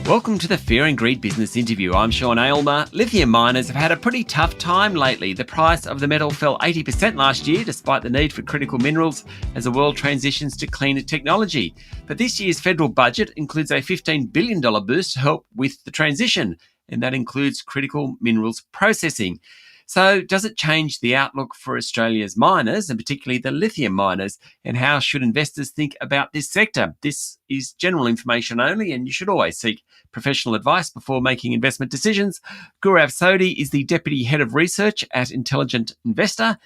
Welcome to the Fear and Greed Business Interview. I'm Sean Aylmer. Lithium miners have had a pretty tough time lately. The price of the metal fell 80% last year, despite the need for critical minerals as the world transitions to cleaner technology. But this year's federal budget includes a $15 billion boost to help with the transition, and that includes critical minerals processing. So does it change the outlook for Australia's miners, and particularly the lithium miners, and how should investors think about this sector? This is general information only, and you should always seek professional advice before making investment decisions. Gaurav Sodhi is the Deputy Head of Research at Intelligent Investor.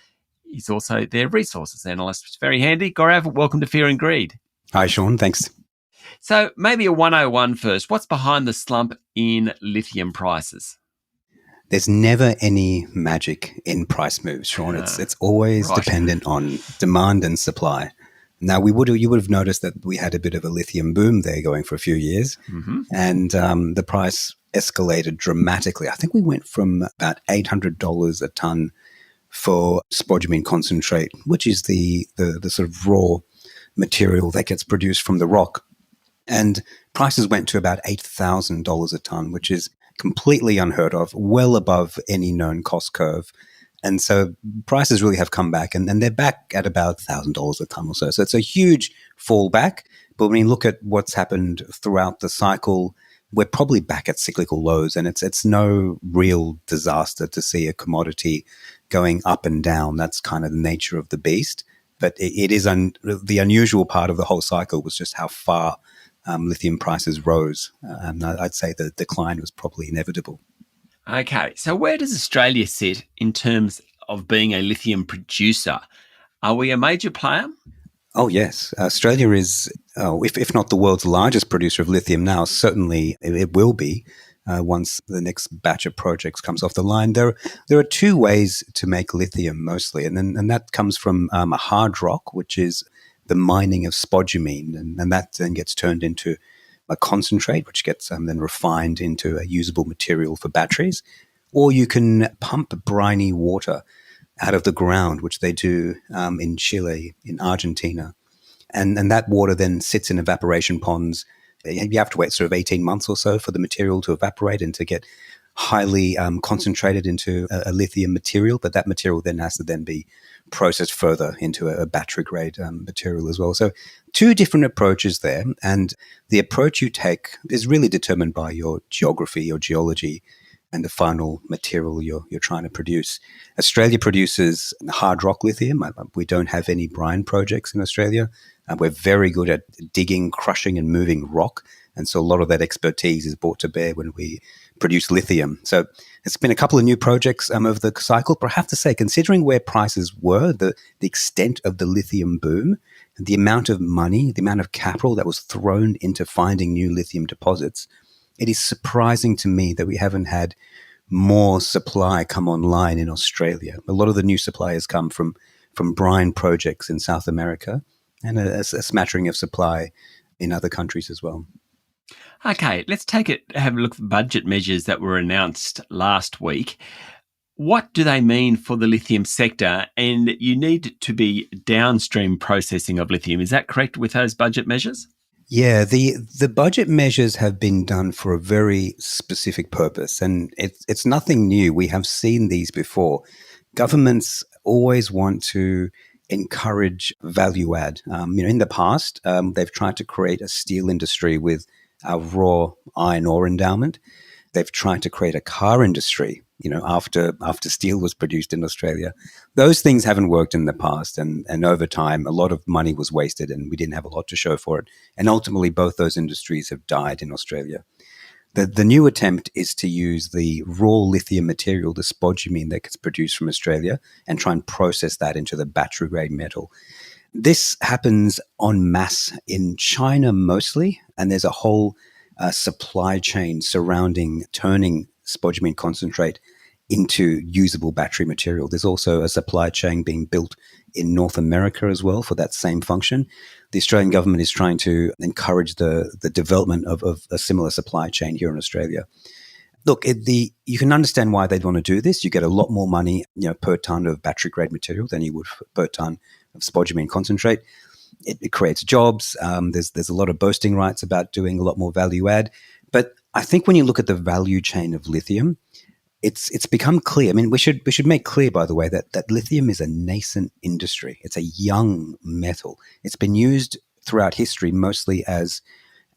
He's also their resources analyst. It's very handy. Gaurav, welcome to Fear and Greed. Hi, Sean. Thanks. So maybe a 101 first. What's behind the slump in lithium prices? There's never any magic in price moves, Sean. It's always dependent on demand and supply. Now, you would have noticed that we had a bit of a lithium boom there going for a few years, and the price escalated dramatically. I think we went from about $800 a ton for spodumene concentrate, which is the sort of raw material that gets produced from the rock, and prices went to about $8,000 a ton, which is completely unheard of, well above any known cost curve. And so prices really have come back, and they're back at about $1,000 a ton or so. So it's a huge fallback. But when you look at what's happened throughout the cycle, we're probably back at cyclical lows, and it's no real disaster to see a commodity going up and down. That's kind of the nature of the beast. But it is the unusual part of the whole cycle was just how far lithium prices rose. I'd say the decline was probably inevitable. Okay, so where does Australia sit in terms of being a lithium producer? Are we a major player? Oh, yes. Australia is, if not the world's largest producer of lithium now, certainly it will be once the next batch of projects comes off the line. There are two ways to make lithium mostly, and that comes from a hard rock, which is the mining of spodumene, and that then gets turned into a concentrate, which gets then refined into a usable material for batteries. Or you can pump briny water out of the ground, which they do in Chile, in Argentina. And that water then sits in evaporation ponds. You have to wait sort of 18 months or so for the material to evaporate and to get highly concentrated into a lithium material, but that material then has to then be processed further into a battery-grade material as well. So two different approaches there, and the approach you take is really determined by your geography, your geology, and the final material you're trying to produce. Australia produces hard rock lithium. We don't have any brine projects in Australia. We're very good at digging, crushing, and moving rock, and so a lot of that expertise is brought to bear when we produce lithium. So it's been a couple of new projects over the cycle. But I have to say, considering where prices were, the extent of the lithium boom, the amount of money, the amount of capital that was thrown into finding new lithium deposits, it is surprising to me that we haven't had more supply come online in Australia. A lot of the new supply has come from brine projects in South America, and a smattering of supply in other countries as well. Okay, let's have a look at the budget measures that were announced last week. What do they mean for the lithium sector? And you need to be downstream processing of lithium. Is that correct with those budget measures? Yeah, the budget measures have been done for a very specific purpose, and it's nothing new. We have seen these before. Governments always want to encourage value add. In the past, they've tried to create a steel industry with our raw iron ore endowment. They've tried to create a car industry, after steel was produced in Australia. Those things haven't worked in the past, and over time, a lot of money was wasted, and we didn't have a lot to show for it. And ultimately, both those industries have died in Australia. The new attempt is to use the raw lithium material, the spodumene that gets produced from Australia, and try and process that into the battery-grade metal. This happens en masse in China mostly, and there's a whole supply chain surrounding turning spodumene concentrate into usable battery material. There's also a supply chain being built in North America as well for that same function. The Australian government is trying to encourage the development of a similar supply chain here in Australia. Look, you can understand why they'd want to do this. You get a lot more money, per ton of battery-grade material than you would per ton of spodumene concentrate. It creates jobs. There's a lot of boasting rights about doing a lot more value add. But I think when you look at the value chain of lithium, it's become clear. I mean, we should make clear, by the way, that lithium is a nascent industry. It's a young metal. It's been used throughout history mostly as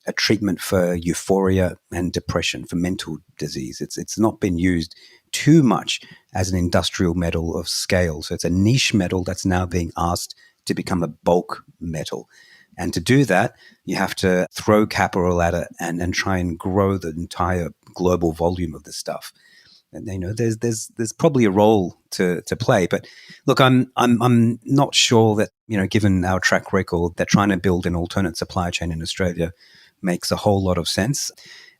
a treatment for euphoria and depression, for mental disease. It's not been used too much as an industrial metal of scale. So it's a niche metal that's now being asked to become a bulk metal. And to do that, you have to throw capital at it and try and grow the entire global volume of the stuff. And there's probably a role to play, but look, I'm not sure that given our track record, that trying to build an alternate supply chain in Australia makes a whole lot of sense.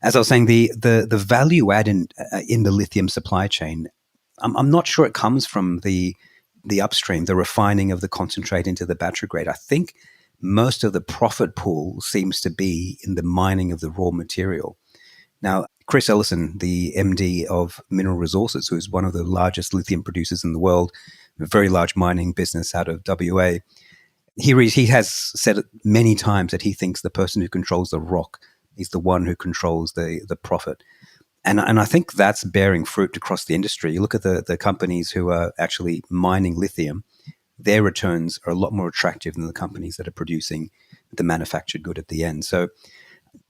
As I was saying, the value add in the lithium supply chain, I'm not sure it comes from the upstream, the refining of the concentrate into the battery grade. I think most of the profit pool seems to be in the mining of the raw material. Now, Chris Ellison, the MD of Mineral Resources, who is one of the largest lithium producers in the world, a very large mining business out of WA, he has said it many times that he thinks the person who controls the rock is the one who controls the profit. And I think that's bearing fruit across the industry. You look at the companies who are actually mining lithium, their returns are a lot more attractive than the companies that are producing the manufactured good at the end. So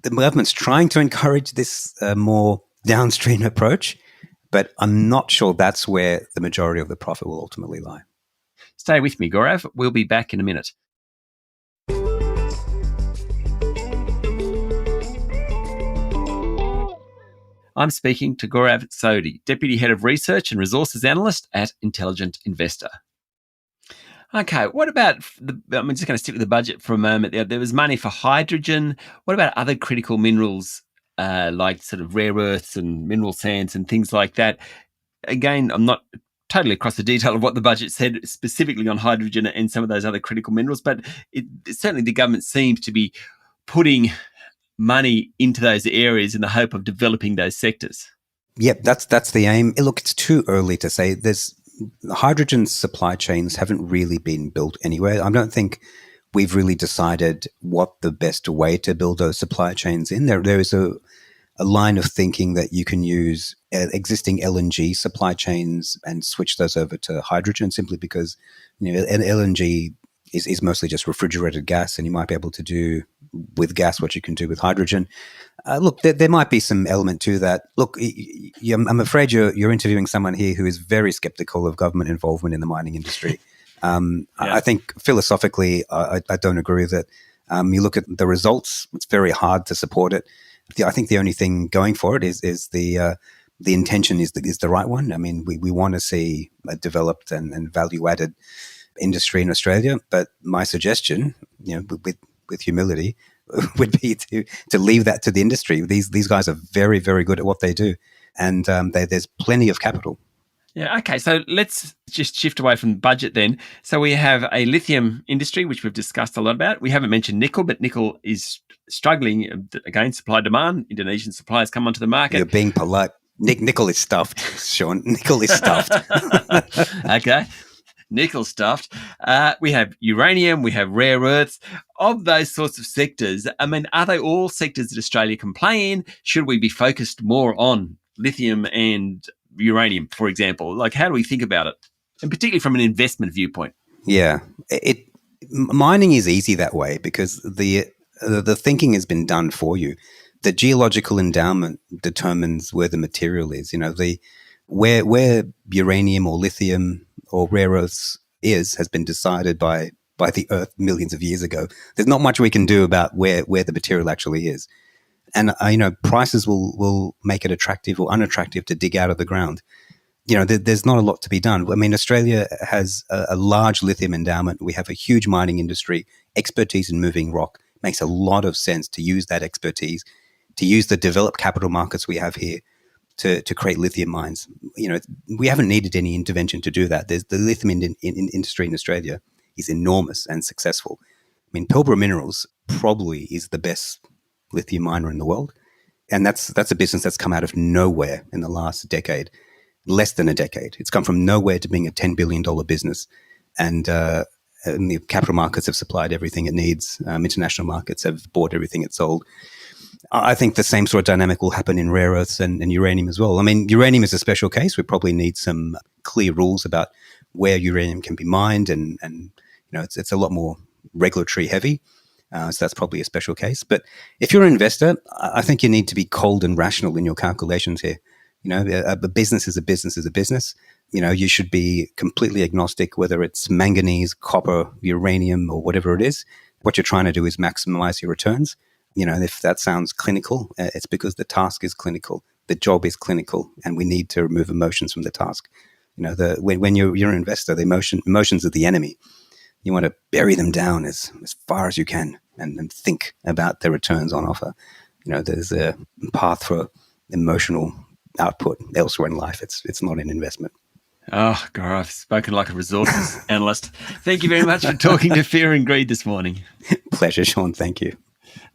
the government's trying to encourage this more downstream approach, but I'm not sure that's where the majority of the profit will ultimately lie. Stay with me, Gaurav. We'll be back in a minute. I'm speaking to Gaurav Sodhi, Deputy Head of Research and Resources Analyst at Intelligent Investor. Okay, what about, I'm just going to stick with the budget for a moment. There was money for hydrogen. What about other critical minerals like sort of rare earths and mineral sands and things like that? Again, I'm not totally across the detail of what the budget said specifically on hydrogen and some of those other critical minerals, but certainly the government seems to be putting money into those areas in the hope of developing those sectors. Yep, that's the aim. Look, it's too early to say. Hydrogen supply chains haven't really been built anywhere. I don't think we've really decided what the best way to build those supply chains in. There is a line of thinking that you can use existing LNG supply chains and switch those over to hydrogen, simply because LNG is mostly just refrigerated gas, and you might be able to do with gas what you can do with hydrogen. Look, there might be some element to that. Look, I'm afraid you're interviewing someone here who is very skeptical of government involvement in the mining industry. I think philosophically, I don't agree with it. You look at the results; it's very hard to support it. I think the only thing going for it is the intention is the right one. I mean, we want to see a developed and value added industry in Australia, but my suggestion, with humility, would be to leave that to the industry. These guys are very, very good at what they do, and there's plenty of capital. Yeah, okay, so let's just shift away from budget then. So we have a lithium industry, which we've discussed a lot about. We haven't mentioned nickel, but nickel is struggling. Again, supply-demand. Indonesian suppliers come onto the market. You're being polite. Nickel is stuffed, Sean. Nickel is stuffed. Okay. Nickel stuffed. We have uranium, we have rare earths. Of those sorts of sectors, I mean, are they all sectors that Australia can play in? Should we be focused more on lithium and uranium, for example? Like, how do we think about it? And particularly from an investment viewpoint. Yeah. Mining is easy that way because the thinking has been done for you. The geological endowment determines where the material is. Where uranium or lithium or rare earths has been decided by the earth millions of years ago. There's not much we can do about where the material actually is. And, prices will make it attractive or unattractive to dig out of the ground. There's not a lot to be done. I mean, Australia has a large lithium endowment. We have a huge mining industry, expertise in moving rock. Makes a lot of sense to use that expertise, to use the developed capital markets we have here to create lithium mines. We haven't needed any intervention to do that. The lithium industry in Australia is enormous and successful. I mean, Pilbara Minerals probably is the best lithium miner in the world. And that's a business that's come out of nowhere in the last decade, less than a decade. It's come from nowhere to being a $10 billion business. And the capital markets have supplied everything it needs. International markets have bought everything it sold. I think the same sort of dynamic will happen in rare earths and uranium as well. I mean, uranium is a special case. We probably need some clear rules about where uranium can be mined, and it's a lot more regulatory heavy. So that's probably a special case. But if you're an investor, I think you need to be cold and rational in your calculations here. A business is a business is a business. You should be completely agnostic whether it's manganese, copper, uranium, or whatever it is. What you're trying to do is maximize your returns. If that sounds clinical, it's because the task is clinical, the job is clinical, and we need to remove emotions from the task. When you're an investor, the emotions are the enemy. You want to bury them down as far as you can and think about the returns on offer. There's a path for emotional output elsewhere in life. It's not an investment. Oh, Gaurav, I've spoken like a resources analyst. Thank you very much for talking to Fear and Greed this morning. Pleasure, Sean. Thank you.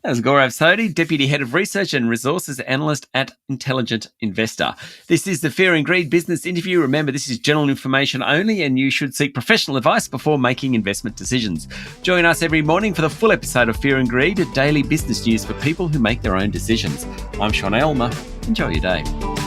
That was Gaurav Sodhi, Deputy Head of Research and Resources Analyst at Intelligent Investor. This is the Fear and Greed business interview. Remember, this is general information only, and you should seek professional advice before making investment decisions. Join us every morning for the full episode of Fear and Greed, a daily business news for people who make their own decisions. I'm Sean Aylmer. Enjoy your day.